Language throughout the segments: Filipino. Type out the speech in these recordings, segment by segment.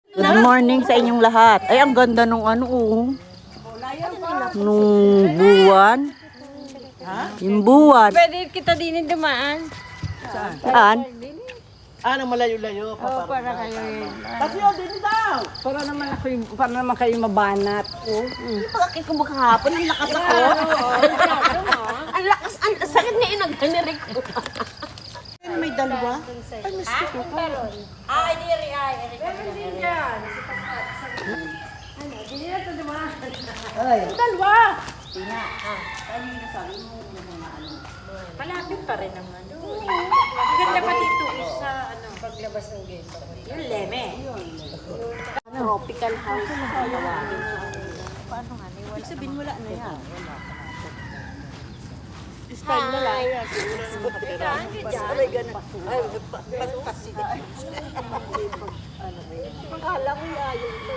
Good morning sa inyong lahat. Ay, ang ganda nung ano, nung buwan. Yung buwan. Pwede kita din dumaan. Saan? Nang malayo-layo. Oo, para kayo Kasi yun, din daw. Para naman kayo mabanat. Hindi pa kakit ko kahapon, ang lakas ako. Ang lakas, ang sakit niya inag-generik ko. May dalawa? Ay, miski ko pa. Ay, diri ay. Meron din dyan. Dalawa! Malapit pa rin naman. Ang ganda pa dito sa paglabas ng gate. Yung leme. Tropical house. Paano nga? Ibig sabihin, wala na yan. Style na lang. Ay, ganun. Ay, patukas sila. Akala ko layo ito.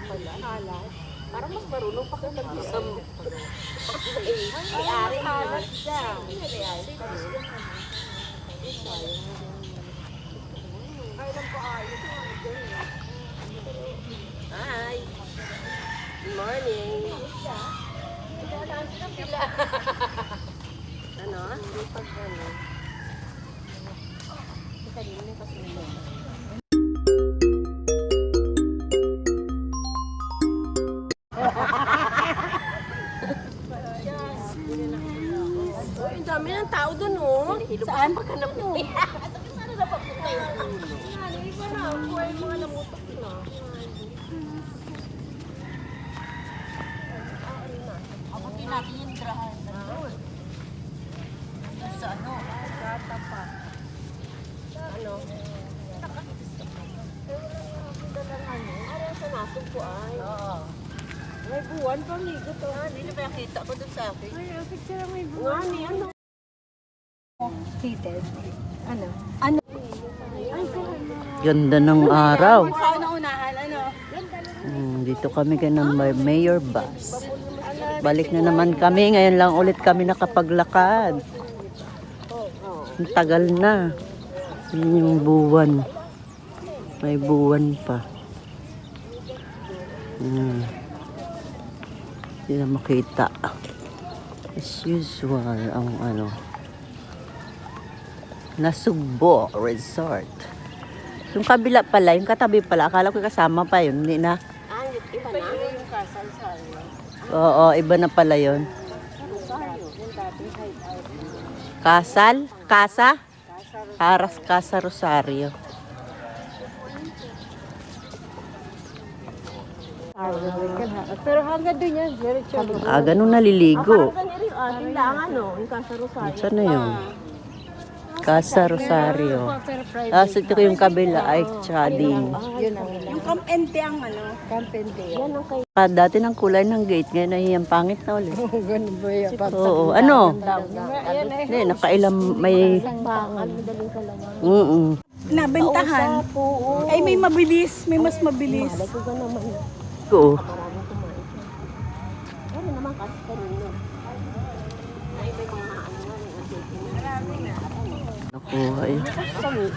Akala. Parang mas marunong pa kayo mag-isam. Ari halat siya. Hi. Good morning. Ano? Pag ano? Ang dami ng tao doon, oh. Saan? Pagkanap mo. Ano na papunta yun? Iba na. Buhay mga namutok na. Abutin natin yung drahan. Sa ano? Gata pa. Ano? Ano sa nasong po ay? Oo. May buwan pa ligo to. Hindi na ba nakita ko dun sa akin? Ay, picture may buwan. Ano? Seated. Ano? Ganda ng araw. Ikaw na unahan, ano? Dito kami kay ng Mayor Bus. Balik na naman kami. Ngayon lang ulit kami nakapaglakad. Ang tagal na. Yun yung buwan. May buwan pa. Hindi na makita. As usual, ang ano. Nasugbo Resort. Yung kabila pala, yung katabi pala, akala ko kasama pa yun. Hindi na. Iba na? Yung kasal sa Oo, iba na pala yun. Kasal? Kasa? Casa Rosario. Pero hanggang doon yan, diretso. Ganun naliligo. Ating lang, ano? Yung Casa Rosario. Saan na yun? Casa Rosario. Tapos ito yung kabila ay Chading. Yung kampente ang ano? Kampente. Yan ang kayo. Dati ng kulay ng gate, ngayon ay ang pangit na ulit. Ganun ba yan? Oo, ano? Yan eh. Hindi, nakailam may... Madaling kalaman. Nabentahan. Ay, may mabilis. May mas mabilis. Oo. Ano naman kasi kanino? Ay, may mga ano na. Nakuha eh.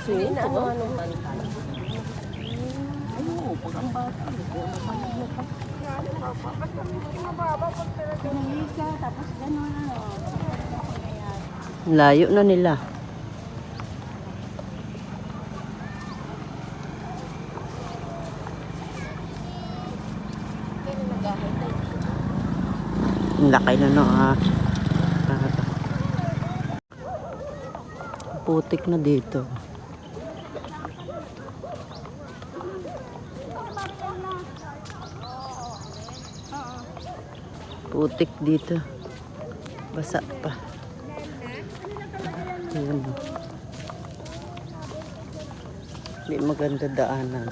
Singin na ano man. Layo na nila. Ang laki na no putik na dito. Putik dito. Basa pa. Ayan. Hindi maganda daanan.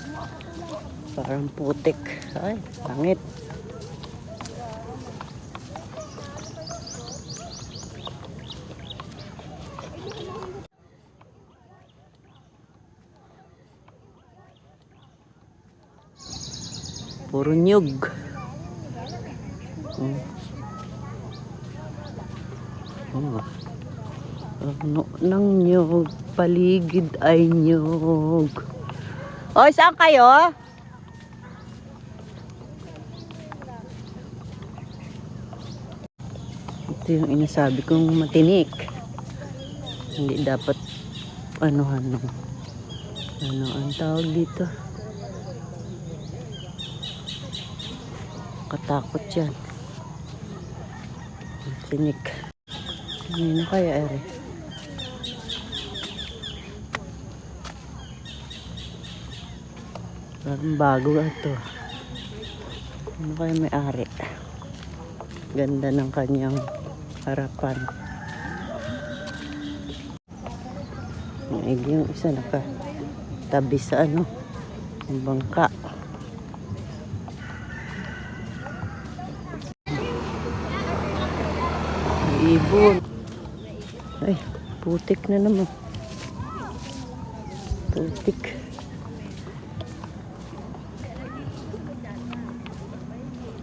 Parang putik. Ay, pangit. Puro nyug. Ano ng nyug, paligid ay nyug. Oy, saan kayo? Ito yung inasabi kong matinik. Hindi dapat ano ang tawag dito. Katakot yan. Matinik. Ano kaya ere? Parang bago ito. Ano kaya may-ari? Ganda ng kanyang harapan. Yung isa nakatabi sa ang bangka. Ibon. Ay, putik na naman. Putik.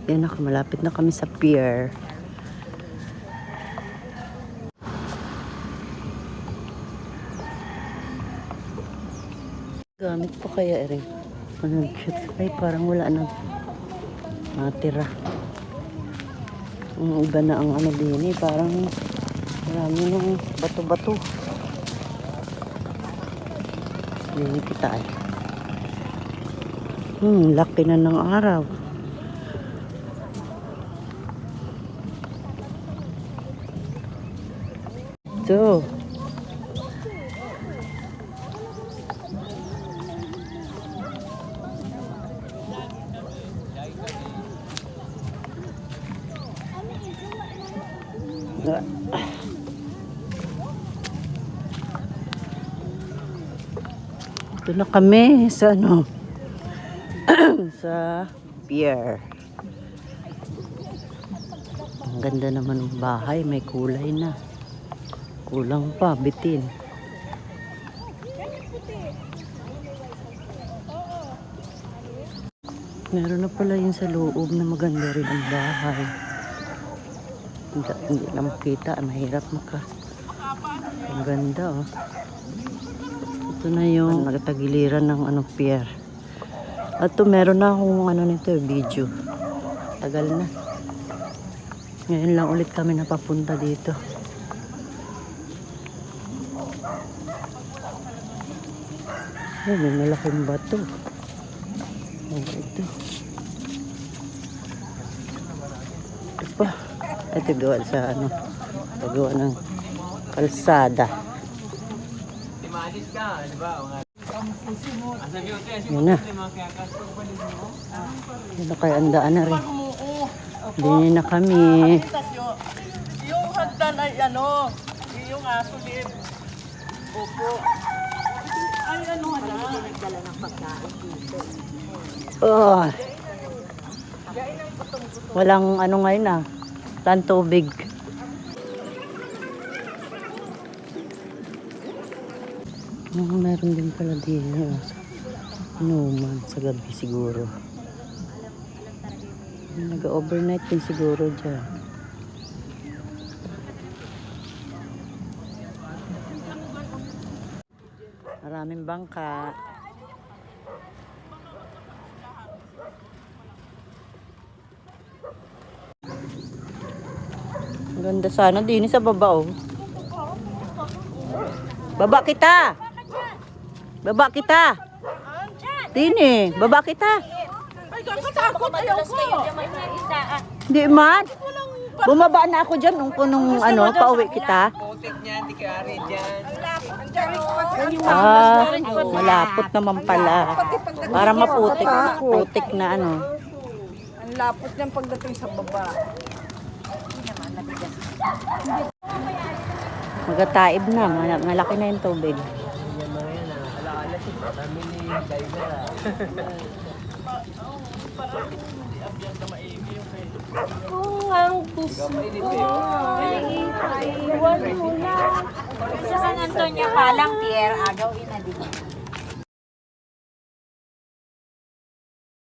Yan, malapit na kami sa pier. Gamit pa kaya rin. Ano cute. Ay, parang wala na natira. Ang iba na ang din eh. Parang marami ng bato-bato. Hindi kita eh. Laki na ng araw. Ito. Ito na kami sa sa pier. Ang ganda naman ng bahay, may kulay na. Kulang pa, bitin. Meron na pala yun sa loob na maganda rin ang bahay. Hindi na makita, mahirap ang ganda oh. Ito na yung nagtagiliran ng pier. At ito meron na akong nito video. Tagal na. Ngayon lang ulit kami napapunta dito. Ay, may malaking bato. Ito. Ito pa. Ito gawa sa gawa ng kalsada. Yan na. Yan na kaya ang daan na rin. Hindi na kami. Yung hagdan ay yung aso din. Opo. Ay nagdala ng pagkain dito. Oh. Walang ngayon Walang tubig. Meron din pala din inuman sa gabi siguro. Nag-overnight din siguro dyan. Maraming bangka. Ang ganda sana din sa baba oh. Baba kita. Baba kita. Dini, baba kita. Ay, kakatakot ayaw ko. Hindi man. Bumaba na ako dyan nung pauwi kita. Putik niya, di ka ari dyan. Malapot naman pala. Para maputik. Putik na Ang lapot niyang pagdating sa baba. Magataib na. Malaki na yung tubig. Kung ang gusto mo ay iwan mo na. Sa San Antonio pa lang, Pierre, agaw